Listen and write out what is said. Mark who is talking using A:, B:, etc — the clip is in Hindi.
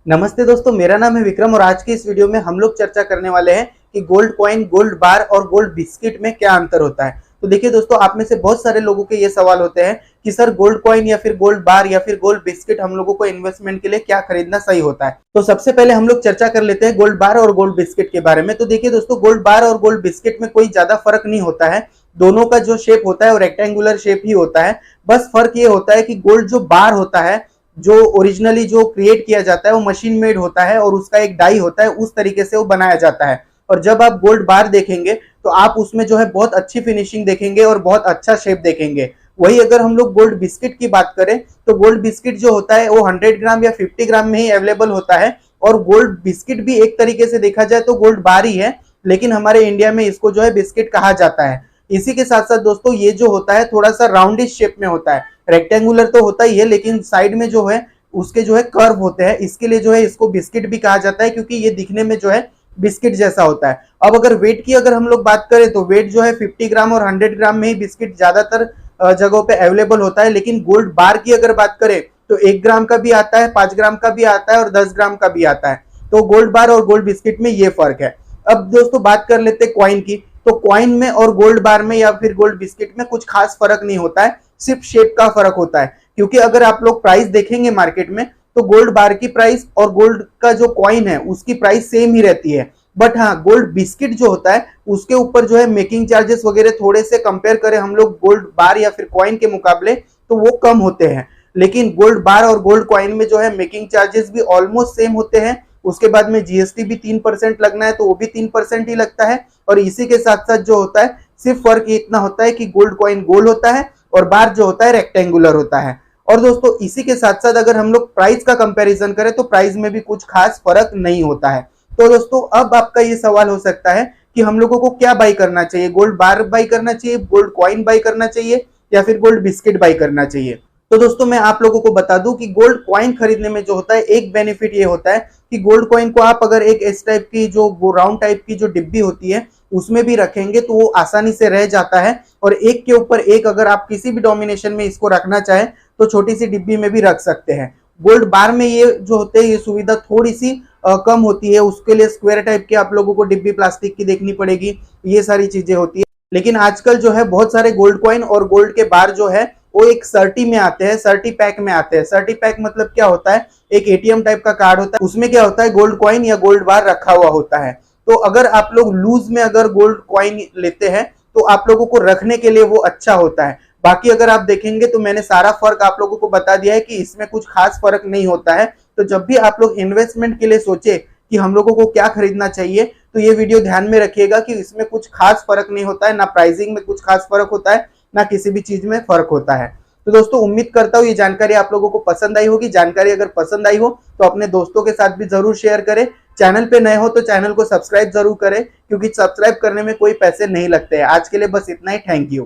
A: नमस्ते दोस्तों, मेरा नाम है विक्रम और आज के इस वीडियो में हम लोग चर्चा करने वाले हैं कि गोल्ड कॉइन, गोल्ड बार और गोल्ड बिस्किट में क्या अंतर होता है। तो देखिए दोस्तों, आप में से बहुत सारे लोगों के ये सवाल होते हैं कि सर गोल्ड कॉइन या फिर गोल्ड बार या फिर गोल्ड बिस्किट हम लोगों को इन्वेस्टमेंट के लिए क्या खरीदना सही होता है। तो सबसे पहले हम लोग चर्चा कर लेते हैं गोल्ड बार और गोल्ड बिस्किट के बारे में। तो देखिए दोस्तों, गोल्ड बार और गोल्ड बिस्किट में कोई ज्यादा फर्क नहीं होता है। दोनों का जो शेप होता है वो रेक्टेंगुलर शेप ही होता है। बस फर्क ये होता है कि गोल्ड जो बार होता है, जो ओरिजिनली जो क्रिएट किया जाता है वो मशीन मेड होता है और उसका एक डाई होता है, उस तरीके से वो बनाया जाता है। और जब आप गोल्ड बार देखेंगे तो आप उसमें जो है बहुत अच्छी फिनिशिंग देखेंगे और बहुत अच्छा शेप देखेंगे। वही अगर हम लोग गोल्ड बिस्किट की बात करें तो गोल्ड बिस्किट जो होता है वो 100 ग्राम या 50 ग्राम में ही अवेलेबल होता है। और गोल्ड बिस्किट भी एक तरीके से देखा जाए तो गोल्ड बार ही है, लेकिन हमारे इंडिया में इसको जो है बिस्किट कहा जाता है। इसी के साथ साथ दोस्तों, ये जो होता है थोड़ा सा राउंडिश शेप में होता है। रेक्टेंगुलर तो होता ही है, लेकिन साइड में जो है उसके जो है कर्व होते हैं। इसके लिए जो है इसको बिस्किट भी कहा जाता है, क्योंकि ये दिखने में जो है बिस्किट जैसा होता है। अब अगर वेट की अगर हम लोग बात करें तो वेट जो है 50 ग्राम और 100 ग्राम में ही बिस्किट ज्यादातर जगहों पे अवेलेबल होता है। लेकिन गोल्ड बार की अगर बात करें तो 1 ग्राम का भी आता है, 5 ग्राम का भी आता है और 10 ग्राम का भी आता है। तो गोल्ड बार और गोल्ड बिस्किट में ये फर्क है। अब दोस्तों बात कर लेते हैं कॉइन की। तो कॉइन में और गोल्ड बार में या फिर गोल्ड बिस्किट में कुछ खास फर्क नहीं होता है, सिर्फ शेप का फर्क होता है। क्योंकि अगर आप लोग प्राइस देखेंगे मार्केट में तो गोल्ड बार की प्राइस और गोल्ड का जो कॉइन है उसकी प्राइस सेम ही रहती है। बट हाँ, गोल्ड बिस्किट जो होता है उसके ऊपर जो है मेकिंग चार्जेस वगैरह थोड़े से कंपेयर करें हम लोग गोल्ड बार या फिर कॉइन के मुकाबले तो वो कम होते हैं। लेकिन गोल्ड बार और गोल्ड कॉइन में जो है मेकिंग चार्जेस भी ऑलमोस्ट सेम होते हैं। उसके बाद में जीएसटी भी 3% लगना है तो वो भी 3% ही लगता है। और इसी के साथ साथ जो होता है सिर्फ फर्क इतना होता है कि गोल्ड कॉइन गोल होता है और बार जो होता है रेक्टेंगुलर होता है। और दोस्तों इसी के साथ साथ अगर हम लोग प्राइस का कंपैरिजन करें तो प्राइस में भी कुछ खास फर्क नहीं होता है। तो दोस्तों अब आपका ये सवाल हो सकता है कि हम लोगों को क्या बाई करना चाहिए, गोल्ड बार बाई करना चाहिए, गोल्ड कॉइन बाई करना चाहिए या फिर गोल्ड बिस्किट बाई करना चाहिए। तो दोस्तों मैं आप लोगों को बता दूं कि गोल्ड कॉइन खरीदने में जो होता है एक बेनिफिट ये होता है कि गोल्ड कॉइन को आप अगर एक इस टाइप की जो राउंड टाइप की जो डिब्बी होती है उसमें भी रखेंगे तो वो आसानी से रह जाता है। और एक के ऊपर एक अगर आप किसी भी डोमिनेशन में इसको रखना चाहें तो छोटी सी डिब्बी में भी रख सकते हैं। गोल्ड बार में ये जो होते हैं ये सुविधा थोड़ी सी कम होती है। उसके लिए स्क्वायर टाइप की आप लोगों को डिब्बी प्लास्टिक की देखनी पड़ेगी, ये सारी चीजें होती है। लेकिन आजकल जो है बहुत सारे गोल्ड कॉइन और गोल्ड के बार जो है वो एक सर्टी में आते हैं, सर्टी पैक में आते हैं। सर्टी पैक मतलब क्या होता है, एक एटीएम टाइप का कार्ड होता है, उसमें क्या होता है गोल्ड कॉइन या गोल्ड बार रखा हुआ होता है। तो अगर आप लोग लूज में अगर गोल्ड कॉइन लेते हैं तो आप लोगों को रखने के लिए वो अच्छा होता है। बाकी अगर आप देखेंगे तो मैंने सारा फर्क आप लोगों को बता दिया है कि इसमें कुछ खास फर्क नहीं होता है। तो जब भी आप लोग इन्वेस्टमेंट के लिए सोचे कि हम लोगों को क्या खरीदना चाहिए तो ये वीडियो ध्यान में रखिएगा कि इसमें कुछ खास फर्क नहीं होता है, ना प्राइसिंग में कुछ खास फर्क होता है, ना किसी भी चीज में फर्क होता है। तो दोस्तों उम्मीद करता हूँ ये जानकारी आप लोगों को पसंद आई होगी। जानकारी अगर पसंद आई हो तो अपने दोस्तों के साथ भी जरूर शेयर करें। चैनल पे नए हो तो चैनल को सब्सक्राइब जरूर करें, क्योंकि सब्सक्राइब करने में कोई पैसे नहीं लगते हैं। आज के लिए बस इतना ही। Thank you.